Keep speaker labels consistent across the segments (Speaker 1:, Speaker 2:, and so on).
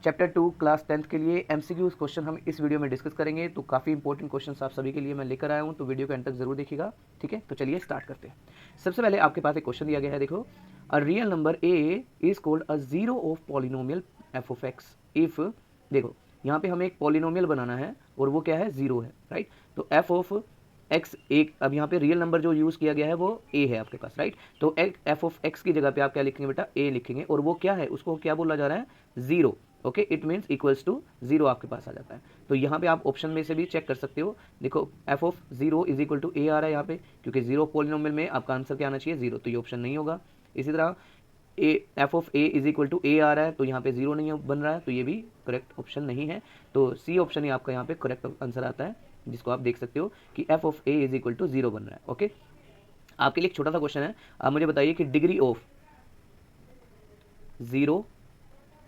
Speaker 1: Chapter 2 class 10th के लिए MCQs question हम इस वीडियो में डिस्कस करेंगे। तो काफ़ी इंपॉर्टेंट क्वेश्चंस आप सभी के लिए मैं लेकर आया हूँ, तो वीडियो के अंत तक जरूर देखिएगा। ठीक है, तो चलिए स्टार्ट करते हैं। सबसे पहले आपके पास एक क्वेश्चन दिया गया है, देखो, a real number A is called a zero of polynomial F of x if, देखो यहाँ पे हमें एक पॉलिनोमियल बनाना है और वो क्या है, जीरो है, राइट। तो एफ ऑफ एक्स एक, अब यहाँ पे रियल नंबर जो यूज़ किया गया है वो ए है आपके पास, राइट। तो एफ ऑफ एक्स की जगह पे आप क्या लिखेंगे बेटा, ए लिखेंगे, और वो क्या है, उसको क्या बोला जा रहा है, zero. Okay, it means equals to zero आपके पास आ जाता है। तो यहाँ पे आप ऑप्शन में से भी चेक कर सकते हो। देखो F of zero is equal to A आ रहा है यहाँ पे, क्योंकि जीरो पॉलिनोमियल में आपका आंसर क्या आना चाहिए, जीरो, तो ये ऑप्शन नहीं होगा। इसी तरह A F of A is equal to A आ रहा है, तो यहाँ पे जीरो नहीं बन रहा है, तो ये भी करेक्ट ऑप्शन नहीं है। तो सी ऑप्शन ही आपका यहाँ पे करेक्ट आंसर आता है, जिसको आप देख सकते हो कि F of A is equal to zero बन रहा है। ओके, आपके लिए एक छोटा सा क्वेश्चन है, आप मुझे बताइए कि डिग्री ऑफ जीरो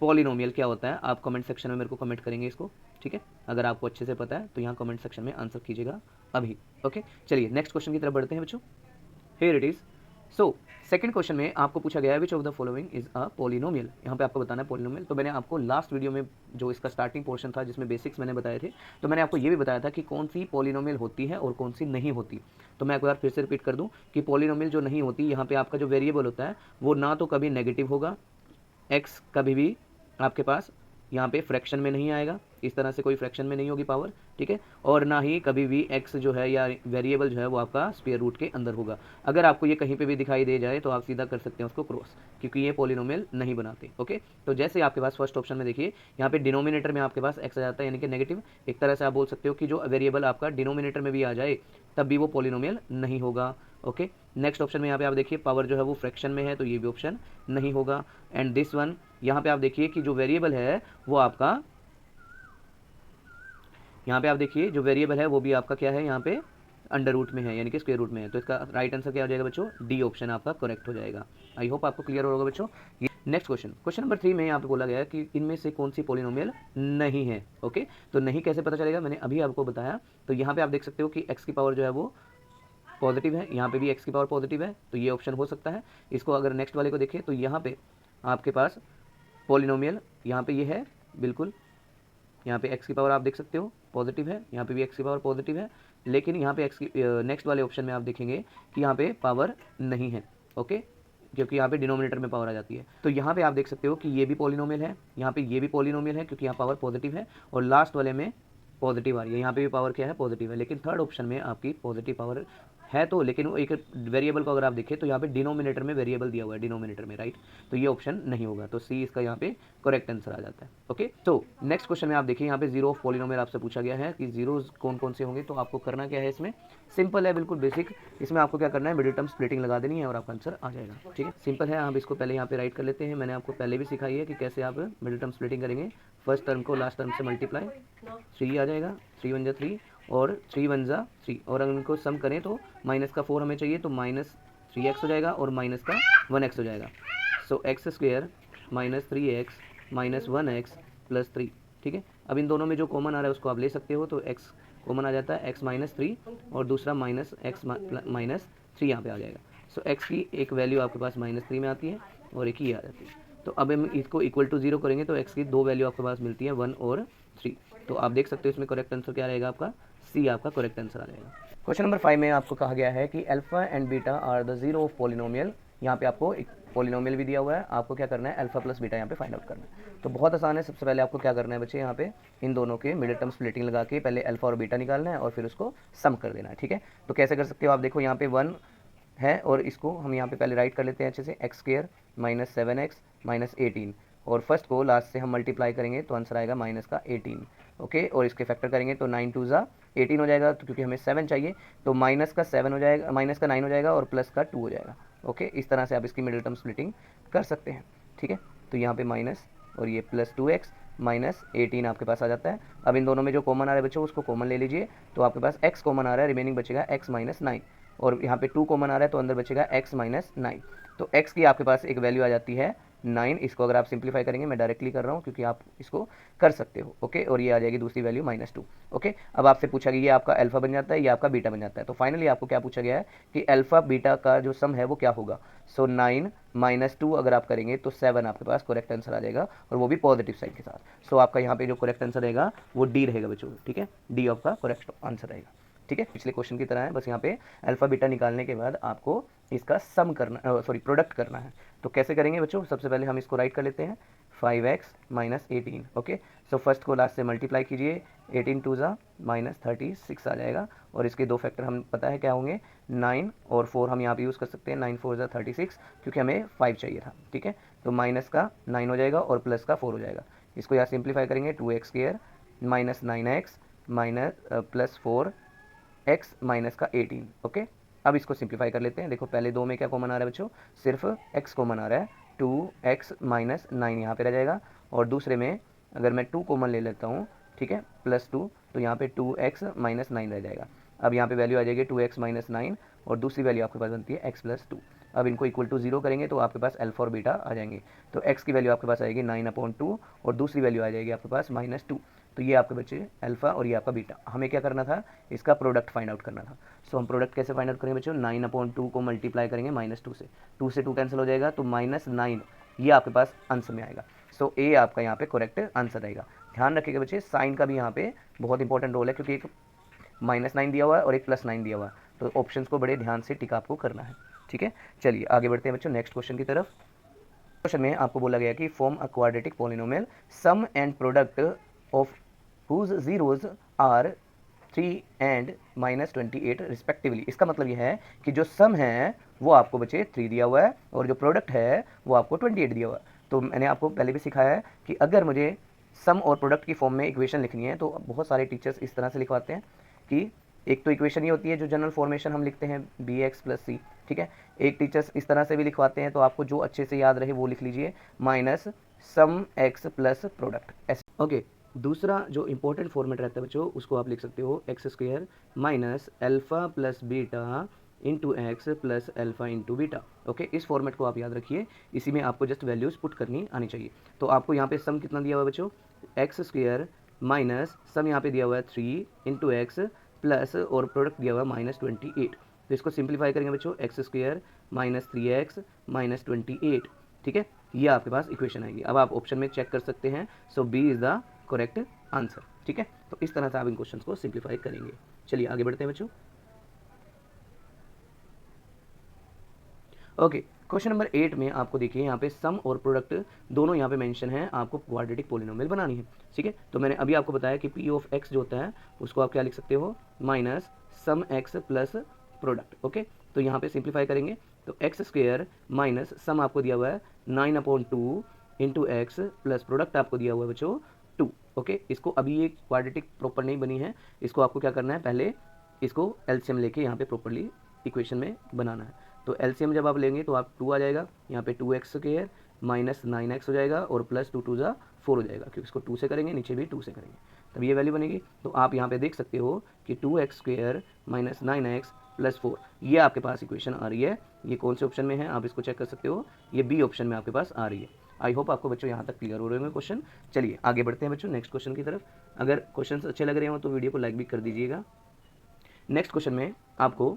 Speaker 1: पॉलिनोमियल क्या होता है। आप कमेंट सेक्शन में मेरे को कमेंट करेंगे इसको, ठीक है। अगर आपको अच्छे से पता है तो यहाँ कमेंट सेक्शन में आंसर कीजिएगा अभी। ओके, चलिए नेक्स्ट क्वेश्चन की तरफ बढ़ते हैं बच्चों। Here it is. So second question में आपको पूछा गया है which of the following is a polynomial. यहाँ पे आपको बताना है पॉलिनोमियल। तो मैंने आपको लास्ट वीडियो में जो इसका स्टार्टिंग पोर्शन था जिसमें बेसिक्स मैंने बताए थे, तो मैंने आपको ये भी बताया था कि कौन सी पॉलिनोमियल होती है और कौन सी नहीं होती। तो मैं एक बार फिर से रिपीट कर दूं कि पॉलिनोमियल जो नहीं होती, यहाँ पे आपका जो वेरिएबल होता है वो ना तो कभी नेगेटिव होगा, एक्स कभी भी आपके पास यहाँ पे फ्रैक्शन में नहीं आएगा, इस तरह से कोई फ्रैक्शन में नहीं होगी पावर, ठीक है। और ना ही कभी भी एक्स जो है या वेरिएबल जो है वो आपका स्क्वायर रूट के अंदर होगा। अगर आपको ये कहीं पे भी दिखाई दे जाए तो आप सीधा कर सकते हैं उसको क्रॉस, क्योंकि ये पॉलिनोमियल नहीं बनाते। ओके, तो जैसे आपके पास फर्स्ट ऑप्शन में देखिए, यहाँ पे डिनोमिनेटर में आपके पास एक्स आ जाता है, यानी कि नेगेटिव। एक तरह से आप बोल सकते हो कि जो वेरिएबल आपका डिनोमिनेटर में भी आ जाए तब भी वो पॉलिनोमियल नहीं होगा। ओके, नेक्स्ट ऑप्शन में यहाँ पे आप देखिए पावर जो है वो फ्रैक्शन में है, तो ये भी ऑप्शन नहीं होगा। एंड दिस वन, यहाँ पे आप देखिए कि जो वेरिएबल है वो आपका, यहाँ पे आप देखिए जो वेरिएबल है वो भी आपका क्या है, यहाँ पे अंडर रूट में है, यानी कि स्क्वायर रूट में है। तो इसका राइट आंसर क्या हो जाएगा बच्चों, डी ऑप्शन आपका करेक्ट हो जाएगा। आई होप आपको क्लियर होगा बच्चों। नेक्स्ट क्वेश्चन, क्वेश्चन नंबर 3 में यहाँ पे बोला गया है कि इनमें से कौन सी पॉलिनोमियल नहीं है। ओके, तो नहीं कैसे पता चलेगा, मैंने अभी आपको बताया। तो यहाँ पे आप देख सकते हो कि एक्स की पावर जो है वो पॉजिटिव है, यहाँ पे भी एक्स की पावर पॉजिटिव है, तो ये ऑप्शन हो सकता है। इसको अगर नेक्स्ट वाले को देखें तो यहाँ पे आपके पास पॉलिनोमियल यहाँ पे ये है, बिल्कुल यहाँ पे एक्स की पावर आप देख सकते हो पॉजिटिव है, यहाँ पे भी एक्स की पावर पॉजिटिव है, लेकिन यहाँ पे एक्स की नेक्स्ट वाले ऑप्शन में आप देखेंगे कि यहाँ पे पावर नहीं है। ओके, क्योंकि यहाँ पे डिनोमिनेटर में पावर आ जाती है। तो यहाँ पे आप देख सकते हो कि ये भी पॉलिनोमियल है, यहाँ पे ये भी पॉलिनोमियल है, क्योंकि यहाँ पावर पॉजिटिव है, और लास्ट वाले में पॉजिटिव आ रही है, यहाँ पे भी पावर क्या है, पॉजिटिव है। लेकिन थर्ड ऑप्शन में आपकी पॉजिटिव पावर है, तो लेकिन वो एक वेरिएबल को अगर आप देखें तो यहाँ पे डिनोमिनेटर में वेरिएबल दिया हुआ है, डिनोमिनेटर में, राइट। तो ये ऑप्शन नहीं होगा, तो सी इसका यहाँ पे करेक्ट आंसर आ जाता है। ओके, तो नेक्स्ट क्वेश्चन में आप देखिए यहाँ पे जीरो ऑफ पॉलिनोमियल आपसे पूछा गया है कि जीरोज कौन कौन से होंगे। तो आपको करना क्या है, इसमें सिंपल है, बिल्कुल बेसिक। इसमें आपको क्या करना है, मिडिल टर्म स्प्लिटिंग लगा देनी है और आपका आंसर आ जाएगा। ठीक है, सिंपल है। आप इसको पहले यहाँ पे राइट कर लेते हैं, मैंने आपको पहले भी सिखाई है कि कैसे आप मिडिल टर्म स्प्लिटिंग करेंगे। फर्स्ट टर्म को लास्ट टर्म से मल्टीप्लाई, 3 आ जाएगा, 3 वन जा 3 और 3 वन जा 3, और अगर इनको सम करें तो माइनस का 4 हमें चाहिए, तो माइनस 3x हो जाएगा और माइनस का 1x हो जाएगा। So X square minus 3x minus 1x plus 3। ठीक है, अब इन दोनों में जो कॉमन आ रहा है उसको आप ले सकते हो, तो x कॉमन आ जाता है, x माइनस 3 और दूसरा माइनस x माइनस 3 यहाँ पे आ जाएगा। सो x की एक वैल्यू आपके पास -3 में आती है और एक ही आ जाती है। तो अब हम इसको इक्वल टू 0 करेंगे तो x की दो वैल्यू आपके पास मिलती है, 1 और 3। तो आप देख सकते हो इसमें करेक्ट आंसर क्या रहेगा, आपका सी आपका करेक्ट आंसर आ जाएगा। क्वेश्चन नंबर 5 में आपको कहा गया है कि alpha and beta are the zero of polynomial. यहाँ पे आपको एक पॉलिनोमियल भी दिया हुआ है, आपको क्या करना है, अल्फा प्लस बीटा यहाँ पे फाइंड आउट करना है। तो बहुत आसान है। सबसे पहले आपको क्या करना है बच्चे, यहाँ पे इन दोनों के मिडिल टर्म स्प्लिटिंग लगा के पहले अल्फा और बीटा निकालना है और फिर उसको सम कर देना है। ठीक है, तो कैसे कर सकते हो आप देखो, यहाँ पे 1 है और इसको हम यहाँ पे पहले राइट कर लेते हैं अच्छे से, x square minus 7x minus 18, और फर्स्ट को लास्ट से हम मल्टीप्लाई करेंगे तो आंसर आएगा माइनस का 18। ओके, और इसके फैक्टर करेंगे तो 9 2 ज़ा 18 हो जाएगा, तो क्योंकि हमें 7 चाहिए तो माइनस का 7 हो जाएगा, माइनस का 9 हो जाएगा और प्लस का 2 हो जाएगा। ओके, इस तरह से आप इसकी मिडिल टर्म स्प्लिटिंग कर सकते हैं। ठीक है, तो यहाँ पे माइनस और ये प्लस 2x माइनस 18 आपके पास आ जाता है। अब इन दोनों में जो कॉमन आ रहा है बच्चों उसको कॉमन ले लीजिए, तो आपके पास x कॉमन आ रहा है, रिमेनिंग बचेगा x माइनस 9, और यहाँ पे 2 कॉमन आ रहा है तो अंदर बचेगा x माइनस 9। तो x की आपके पास एक वैल्यू आ जाती है 9, इसको अगर आप सिंप्लीफाई करेंगे, मैं डायरेक्टली कर रहा हूँ क्योंकि आप इसको कर सकते हो, ओके, और ये आ जाएगी दूसरी वैल्यू -2, ओके। अब आपसे पूछा गया ये आपका अल्फा बन जाता है, ये आपका बीटा बन जाता है, तो फाइनली आपको क्या पूछा गया है कि अल्फा बीटा का जो सम है वो क्या होगा। सो 9 -2 अगर आप करेंगे तो 7 आपके पास करेक्ट आंसर आ जाएगा, और वो भी पॉजिटिव साइड के साथ। सो आपका यहाँ पे जो करेक्ट आंसर रहेगा वो डी रहेगा बच्चों, ठीक है, डी आपका करेक्ट आंसर रहेगा, ठीक है। पिछले क्वेश्चन की तरह है, बस यहाँ पे अल्फा बीटा निकालने के बाद आपको इसका सम करना, सॉरी प्रोडक्ट करना है। तो कैसे करेंगे बच्चों, सबसे पहले हम इसको राइट कर लेते हैं 5x - 18, ओके। सो फर्स्ट को लास्ट से मल्टीप्लाई कीजिए, 18 2 ज़ा -36 आ जाएगा, और इसके दो फैक्टर हम पता है क्या होंगे, 9 और 4 हम यहाँ पे यूज़ कर सकते हैं, 9 4 ज़ा 36, क्योंकि हमें 5 चाहिए था, ठीक है। तो माइनस का 9 हो जाएगा और प्लस का 4 हो जाएगा, इसको यहाँ सिंप्लीफाई करेंगे, 2x² -9x plus 4x minus का 18, ओके। अब इसको सिंप्लीफाई कर लेते हैं, देखो पहले दो में क्या कॉमन आ रहा है बच्चों, सिर्फ x कॉमन आ रहा है, 2x - 9 यहाँ पे रह जाएगा, और दूसरे में अगर मैं 2 कॉमन ले लेता हूँ, ठीक है, +2, तो यहाँ पे 2x - 9 रह जाएगा। अब यहाँ पे वैल्यू आ जाएगी 2x - 9, और दूसरी वैल्यू आपके पास बनती है x + 2। अब इनको इक्वल टू 0 करेंगे तो आपके पास अल्फा और बीटा आ जाएंगे। तो x की वैल्यू आपके पास आएगी 9/2, और दूसरी वैल्यू आ जाएगी आपके पास -2। तो ये आपके बच्चे अल्फा और ये आपका बीटा। हमें क्या करना था, इसका प्रोडक्ट फाइंड आउट करना था। सो हम प्रोडक्ट कैसे फाइंड आउट करेंगे बच्चों, 9/2 को मल्टीप्लाई करेंगे -2 से, 2 से 2 कैंसिल हो जाएगा, तो -9 ये आपके पास आंसर में आएगा। सो ए आपका यहाँ पे करेक्ट आंसर रहेगा। ध्यान रखिएगा बच्चे, साइन का भी यहाँ पे बहुत इंपॉर्टेंट रोल है, क्योंकि एक -9 दिया हुआ है और एक +9 दिया हुआ है, तो ऑप्शंस को बड़े ध्यान से टिक आपको करना है, ठीक है। चलिए आगे बढ़ते हैं बच्चों नेक्स्ट क्वेश्चन की तरफ। क्वेश्चन में आपको बोला गया कि form a quadratic polynomial sum and product of whose zeros are 3 and -28 respectively. इसका मतलब यह है कि जो सम है वो आपको बच्चे 3 दिया हुआ है, और जो प्रोडक्ट है वो आपको 28 दिया हुआ है। तो मैंने आपको पहले भी सिखाया है कि अगर मुझे सम और प्रोडक्ट की फॉर्म में इक्वेशन लिखनी है तो बहुत सारे टीचर्स इस तरह से लिखवाते हैं कि एक तो इक्वेशन ये होती है जो जनरल फॉर्मेशन हम लिखते हैं bx + c, ठीक है। एक टीचर्स इस तरह से भी लिखवाते हैं, तो आपको जो अच्छे से याद रहे वो लिख लीजिए, minus sum x plus product, ऐसे, ओके। दूसरा जो इंपॉर्टेंट फॉर्मेट रहता है बच्चों, उसको आप लिख सकते हो x² minus alpha plus beta into x plus alpha into beta, okay. इस फॉर्मेट को आप याद रखिए, इसी में आपको जस्ट वैल्यूज पुट करनी आनी चाहिए। तो आपको यहाँ पे सम कितना दिया हुआ है बच्चों, x² माइनस सम यहाँ पे दिया हुआ है 3 इंटू एक्स प्लस और प्रोडक्ट दिया हुआ है -28। तो इसको सिंप्लीफाई करेंगे बच्चों, x² - 3x - 28, ठीक है। ये आपके पास इक्वेशन आएगी। अब आप ऑप्शन में चेक कर सकते हैं, so B is the correct answer, ठीक है। तो इस तरह से आप इन क्वेश्चंस को सिंप्लीफाई करेंगे। चलिए आगे बढ़ते हैं बच्चों। ओके, क्वेश्चन नंबर 8 में आपको देखिए यहाँ पे सम और प्रोडक्ट दोनों यहाँ पे मेंशन है, आपको क्वाड्रेटिक पॉलिनोमियल बनानी है, ठीक है। तो मैंने अभी आपको बताया कि पी ऑफ एक्स जो होता है उसको आप क्या लिख सकते हो, minus sum x plus product, okay. तो यहाँ पे सिंप्लीफाई करेंगे तो x² माइनस सम आपको दिया हुआ है 9/2 इंटू एक्स प्लस प्रोडक्ट आपको दिया हुआ है बच्चों 2, ओके। इसको अभी ये क्वाड्रेटिक प्रॉपर नहीं बनी है, इसको आपको क्या करना है, पहले इसको एलसीएम लेके यहाँ पे प्रॉपरली इक्वेशन में बनाना है। तो एलसीएम जब आप लेंगे तो आप 2 आ जाएगा, यहाँ पे 2x² माइनस 9x हो जाएगा, और प्लस 2 2 ज़ा 4 हो जाएगा, क्योंकि इसको 2 से करेंगे, नीचे भी 2 से करेंगे, तब ये वैल्यू बनेगी। तो आप यहाँ पे देख सकते हो कि 2x² माइनस 9x प्लस 4, ये आपके पास इक्वेशन आ रही है। ये कौन से ऑप्शन में है आप इसको चेक कर सकते हो, ये बी ऑप्शन में आपके पास आ रही है। आई होप आपको बच्चों यहाँ तक क्लियर हो रहे होंगे क्वेश्चन। चलिए आगे बढ़ते हैं बच्चों नेक्स्ट क्वेश्चन की तरफ। अगर क्वेश्चन अच्छे लग रहे हो तो वीडियो को लाइक भी कर दीजिएगा। नेक्स्ट क्वेश्चन में आपको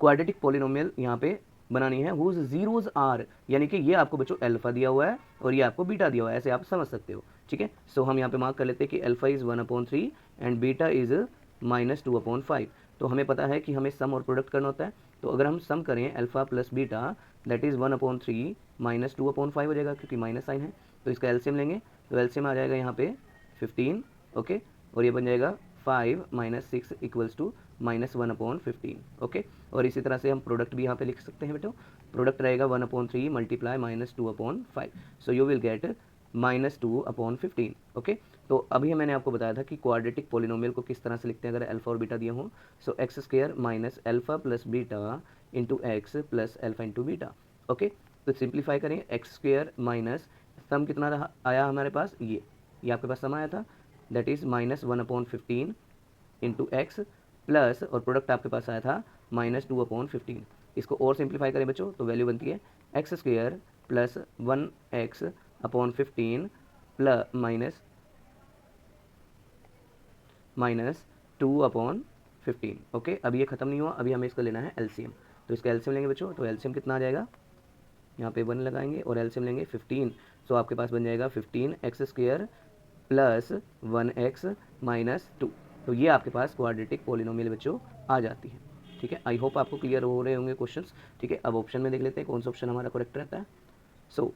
Speaker 1: क्वाड्रेटिक पॉलिनोमियल यहाँ पे बनानी है हुज जीरोज आर, यानी कि ये आपको बच्चों अल्फा दिया हुआ है और ये आपको बीटा दिया हुआ है, ऐसे आप समझ सकते हो, ठीक है। सो हम यहाँ पे मार्क कर लेते हैं कि alpha is 1/3 and beta is -2/5। तो हमें पता है कि हमें सम और प्रोडक्ट करना होता है, तो अगर हम सम करें alpha plus beta that is 1/3 -2/5 हो जाएगा, क्योंकि माइनस साइन है। तो इसका एलसीएम लेंगे तो एलसीएम आ जाएगा यहाँ पे 15, ओके, और ये बन जाएगा 5 - 6 = -1/15, ओके। और इसी तरह से हम प्रोडक्ट भी यहाँ पे लिख सकते हैं बेटो, प्रोडक्ट रहेगा 1/3 multiply -2/5, so you will get -2/15, okay. तो अभी मैंने आपको बताया था कि क्वाड्रेटिक पॉलिनोमियल को किस तरह से लिखते हैं अगर अल्फा और बीटा दिया हो। सो x² minus alpha plus beta into x plus alpha into beta, okay. तो सिंप्लीफाई करें, x² माइनस सम कितना आया हमारे पास, ये आपके पास सम आया था, that is -1/15 into x plus, और प्रोडक्ट आपके पास आया था -2/15। इसको और सिंप्लीफाई करें बच्चों तो वैल्यू बनती है x² plus 1x upon 15 plus minus 2 upon 15। Okay, अभी ये खत्म नहीं हुआ, अभी हमें इसका लेना है एलसीएम। तो इसका एलसीएम लेंगे बच्चों, तो एलसीएम कितना आ जाएगा, यहाँ पे 1 लगाएंगे और एलसीएम लेंगे 15। सो आपके पास बन जाएगा 15x² प्लस 1x माइनस 2। तो ये आपके पास क्वाड्रेटिक पॉलिनोमियल बच्चों आ जाती है। ठीक है, आई होप आपको क्लियर हो रहे होंगे क्वेश्चंस। ठीक है, अब ऑप्शन में देख लेते हैं कौन सा ऑप्शन हमारा करेक्ट रहता है। सो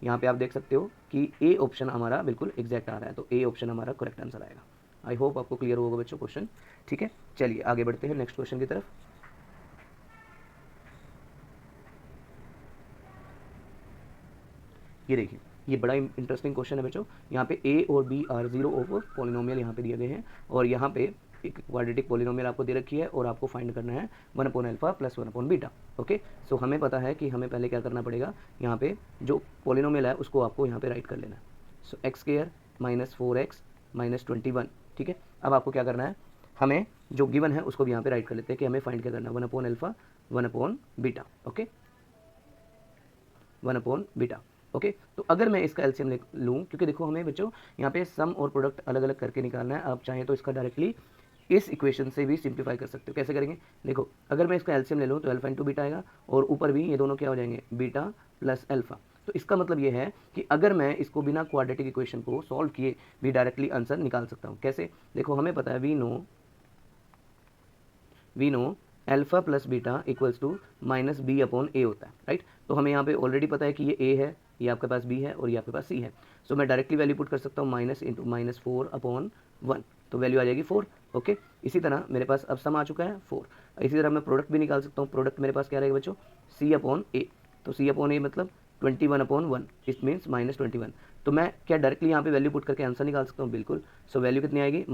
Speaker 1: यहाँ पे आप देख सकते हो कि ए ऑप्शन हमारा बिल्कुल एग्जैक्ट आ रहा है, तो ए ऑप्शन हमारा करेक्ट आंसर आएगा। आई होप आपको क्लियर होगा बच्चों क्वेश्चन। ठीक है, चलिए आगे बढ़ते हैं नेक्स्ट क्वेश्चन की तरफ। ये देखिए, ये बड़ा इंटरेस्टिंग क्वेश्चन है बच्चों। यहाँ पे ए और B are zero of polynomial यहाँ पे दिए गए हैं, और यहाँ पे एक क्वाड्रेटिक पॉलिनोमियल आपको दे रखी है, और आपको फाइंड करना है 1/अल्फा प्लस 1/बीटा। ओके, सो हमें पता है कि हमें पहले क्या करना पड़ेगा, यहाँ पे जो पॉलिनोमियल है उसको आपको यहाँ पे राइट कर लेना है। सो x² माइनस 4x माइनस 21। ठीक है, अब आपको क्या करना है, हमें जो गिवन है उसको भी यहाँ पे राइट कर लेते हैं कि हमें फाइंड क्या करना है, 1/अल्फा 1/बीटा। ओके, 1/बीटा। ओके, तो अगर मैं इसका एलसीएम लूँ, क्योंकि देखो हमें बच्चों यहाँ पे सम और प्रोडक्ट अलग अलग करके निकालना है। आप चाहें तो इसका डायरेक्टली इस इक्वेशन से भी सिंप्लीफाई कर सकते हो। कैसे करेंगे, देखो अगर मैं इसका एलसीएम ले लूँ तो अल्फा इंटू बीटा आएगा, और ऊपर भी ये दोनों क्या हो जाएंगे, बीटा प्लस अल्फा। तो इसका मतलब ये है कि अगर मैं इसको बिना क्वाड्रेटिक इक्वेशन को सॉल्व किए भी डायरेक्टली आंसर निकाल सकता हूँ। कैसे, देखो हमें पता है we know alpha plus beta equals to minus B upon A होता है, राइट। तो हमें यहाँ पे ऑलरेडी पता है कि ये ए है, ये आपके पास बी है और ये आपके पास सी है। सो मैं डायरेक्टली वैल्यू पुट कर सकता हूँ माइनस इंटू माइनस 4/1, तो वैल्यू आ जाएगी 4। ओके, इसी तरह मेरे पास अब सम आ चुका है 4। इसी तरह मैं प्रोडक्ट भी निकाल सकता हूँ। प्रोडक्ट मेरे पास क्या रहेगा बच्चों, c/a। तो c/a मतलब 21/1, इट मीन्स माइनस 21। तो मैं क्या डायरेक्टली यहाँ पे वैल्यू पुट करके आंसर निकाल सकता हूँ, बिल्कुल। सो वैल्यू कितनी आएगी, तो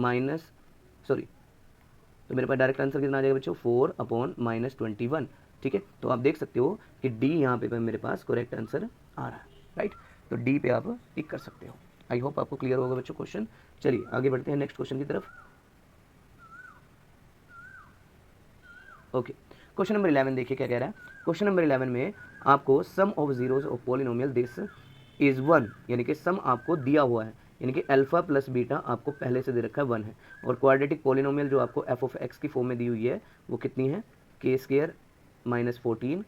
Speaker 1: मेरे पास डायरेक्ट आंसर कितना आ जाएगा बच्चों, 4/-21। ठीक है, तो आप देख सकते हो कि डी यहाँ पे मेरे पास करेक्ट आंसर आ रहा है, राइट। तो डी पे आप टिक कर सकते हो। आई होप आपको क्लियर होगा बच्चों क्वेश्चन। चलिए आगे बढ़ते हैं नेक्स्ट क्वेश्चन की तरफ। ओके, क्वेश्चन नंबर 11 देखिए क्या कह रहा है। क्वेश्चन नंबर 11 में आपको sum of zeros of polynomial this is 1, यानी कि सम आपको दिया हुआ है, यानी कि अल्फा प्लस बीटा आपको पहले से दे रखा है 1 है, और क्वाड्रेटिक पॉलिनोमियल जो आपको एफ ऑफ एक्स की फॉर्म में दी हुई है वो कितनी है, k² माइनस 14,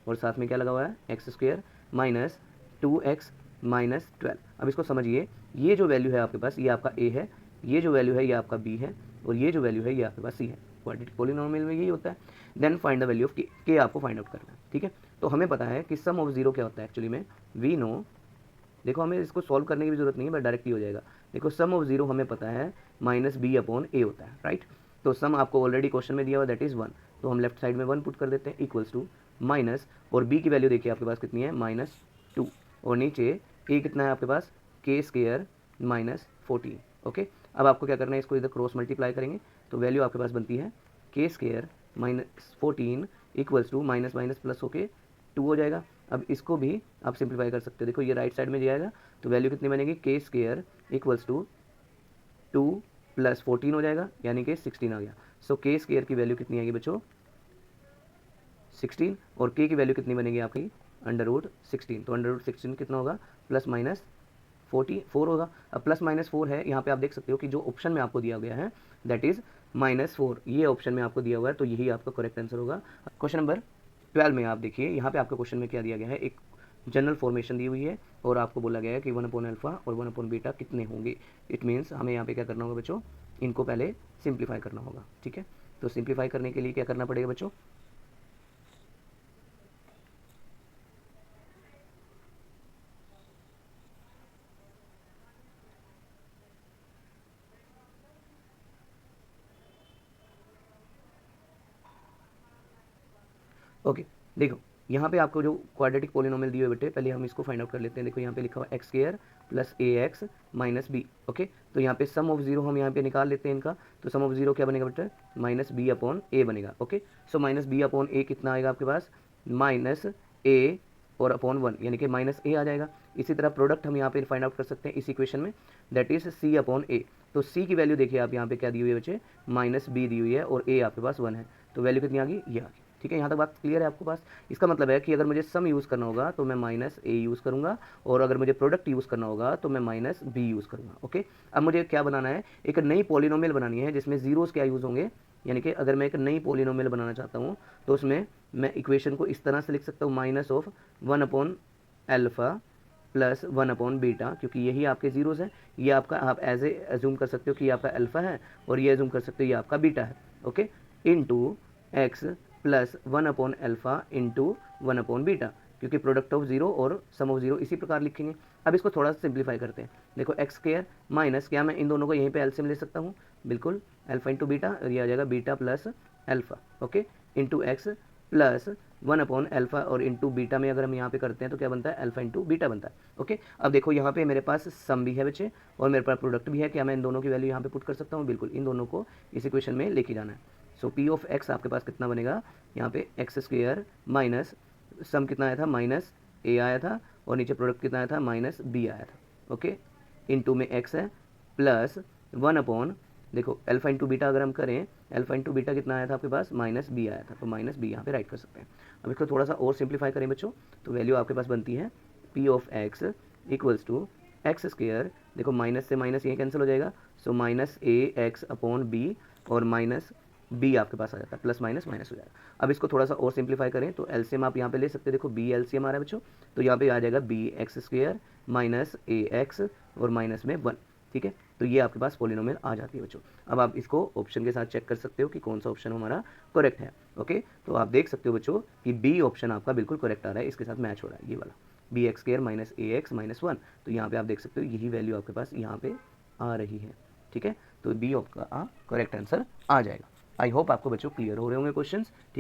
Speaker 1: और साथ में क्या लगा हुआ है, x² माइनस 2x माइनस 12। अब इसको समझिए, ये जो वैल्यू है आपके पास ये आपका a है, ये जो वैल्यू है ये आपका b है, और ये जो वैल्यू है ये आपके पास c है। क्वाड्रेटिक पॉलिनोमियल में यही होता है। Then find the value of k आपको फाइंड आउट करना है। ठीक है, तो हमें पता है कि सम ऑफ जीरो क्या होता है एक्चुअली में, वी नो, देखो हमें इसको सॉल्व करने की भी जरूरत नहीं है, बट डायरेक्टली हो जाएगा। देखो सम ऑफ जीरो हमें पता है माइनस बी अपॉन ए होता है, राइट। तो सम आपको ऑलरेडी क्वेश्चन में दिया हुआ दैट इज 1, तो हम लेफ्ट साइड में 1 पुट कर देते हैं इक्वल्स टू माइनस, और बी की वैल्यू देखिए आपके पास कितनी है, -2, और नीचे ए कितना है आपके पास, k² माइनस 14। ओके, अब आपको क्या करना है, इसको इधर क्रॉस मल्टीप्लाई करेंगे तो वैल्यू आपके पास बनती है k² minus 14 equals to minus minus plus होके 2 हो जाएगा। अब इसको भी आप सिंप्लीफाई कर सकते हो, देखो ये राइट साइड में जाएगा तो वैल्यू कितनी बनेगी, k² इक्वल्स टू 2 प्लस 14 हो जाएगा, यानी कि 16 आ गया। सो k² की वैल्यू कितनी आएगी बच्चों, 16, और k की वैल्यू कितनी बनेगी आपकी, √16। तो √16 कितना होगा, प्लस माइनस 4 होगा। अब प्लस माइनस 4 है, यहाँ पे आप देख सकते हो कि जो ऑप्शन में आपको दिया गया है दैट इज -4, ये ऑप्शन में आपको दिया हुआ है, तो यही आपका करेक्ट आंसर होगा। क्वेश्चन नंबर 12 में आप देखिए, यहाँ पे आपके क्वेश्चन में क्या दिया गया है, एक जनरल फॉर्मेशन दी हुई है, और आपको बोला गया है कि 1/अल्फा और 1/बीटा कितने होंगे। इट मीन्स हमें यहाँ पे क्या करना होगा बच्चों, इनको पहले सिंप्लीफाई करना होगा। ठीक है, तो सिंप्लीफाई करने के लिए क्या करना पड़ेगा बच्चों, ओके, देखो यहाँ पे आपको जो क्वाड्रेटिक पॉलिनोमियल दिए हुए बेटे, पहले हम इसको फाइंड आउट कर लेते हैं। देखो यहाँ पे लिखा हुआ x² plus ax minus b। Okay, तो यहाँ पे सम ऑफ जीरो हम यहाँ पे निकाल लेते हैं इनका, तो सम ऑफ जीरो क्या बनेगा बेटे, -b/a बनेगा। ओके, सो -b/a कितना आएगा आपके पास, -a और अपॉन 1, यानी कि -a आ जाएगा। इसी तरह प्रोडक्ट हम यहाँ पे फाइंड आउट कर सकते हैं इस इक्वेशन में, दैट इज c/a। तो c की वैल्यू देखिए आप यहाँ पे क्या दी हुई है बच्चे, -b दी हुई है, और a आपके पास 1 है, तो वैल्यू कितनी आ गई, ये आ गई। ठीक है, यहाँ तक बात क्लियर है आपको पास। इसका मतलब है कि अगर मुझे सम यूज़ करना होगा तो मैं माइनस ए यूज़ करूँगा, और अगर मुझे प्रोडक्ट यूज़ करना होगा तो मैं माइनस बी यूज़ करूँगा। ओके, अब मुझे क्या बनाना है, एक नई पॉलिनोमियल बनानी है जिसमें जीरोस क्या यूज़ होंगे, यानी कि अगर मैं एक नई पॉलिनोमियल बनाना चाहता हूँ तो उसमें मैं इक्वेशन को इस तरह से लिख सकता हूँ, माइनस ऑफ 1/अल्फ़ा प्लस 1/बीटा, क्योंकि यही आपके जीरोस हैं। ये आपका आप एज ए एज्यूम कर सकते हो कि ये आपका अल्फ़ा है, और ये एज्यूम कर सकते हो ये आपका बीटा है। Okay, into x plus one by alpha into one by beta, क्योंकि प्रोडक्ट ऑफ जीरो और सम ऑफ जीरो इसी प्रकार लिखेंगे। अब इसको थोड़ा सा सिंप्लीफाई करते हैं। देखो एक्स स्क्वायर माइनस, क्या मैं इन दोनों को यहीं पे एलसीएम ले सकता हूँ, बिल्कुल, अल्फा इंटू बीटा, और ये आ जाएगा beta plus alpha. Okay, into x plus one by alpha, और इंटू बीटा में अगर हम यहाँ पे करते हैं तो क्या बनता है, अल्फा इंटू बीटा बनता है। ओके, अब देखो यहाँ पे मेरे पास सम भी है बच्चे, और मेरे पास प्रोडक्ट भी है। क्या मैं इन दोनों की वैल्यू यहाँ पे पुट कर सकता हूँ, बिल्कुल, इन दोनों को इस इक्वेशन में लेके जाना है। सो पी ऑफ एक्स आपके पास कितना बनेगा, यहाँ पे एक्स स्क्वायर माइनस सम कितना आया था, माइनस ए आया था, और नीचे प्रोडक्ट कितना आया था, माइनस बी आया था। ओके, इंटू में एक्स है प्लस 1/, देखो अल्फा इंटू बीटा अगर हम करें, अल्फा इंटू बीटा कितना आया था आपके पास, माइनस बी आया था, तो माइनस बी यहाँ पे राइट कर सकते हैं। अब इसको थोड़ा सा और सिंप्लीफाई करें बच्चों, तो वैल्यू आपके पास बनती है P of X equals to X square, देखो माइनस से माइनस ये कैंसिल हो जाएगा, so minus A X upon B, और माइनस बी आपके पास आ जाता है, प्लस माइनस माइनस हो जाएगा। अब इसको थोड़ा सा और सिंप्लीफाई करें तो एलसीएम आप यहाँ पे ले सकते हैं, देखो बी एलसीएम आ रहा है बच्चों, तो यहाँ पे आ जाएगा B x square minus A x और माइनस में 1। ठीक है, तो ये आपके पास पॉलिनोमियल आ जाती है बच्चों। अब आप इसको ऑप्शन के साथ चेक कर सकते हो कि कौन सा ऑप्शन हमारा करेक्ट है। ओके, तो आप देख सकते हो बच्चों कि बी ऑप्शन आपका बिल्कुल करेक्ट आ रहा है, इसके साथ मैच हो रहा है ये वाला, B x square minus A x minus 1। तो यहाँ पे आप देख सकते हो यही वैल्यू आपके पास यहाँ पे आ रही है। ठीक है, तो बी आपका करेक्ट आंसर आ जाएगा। आई होप आपको बच्चों क्लियर हो रहे होंगे क्वेश्चंस। ठीक है।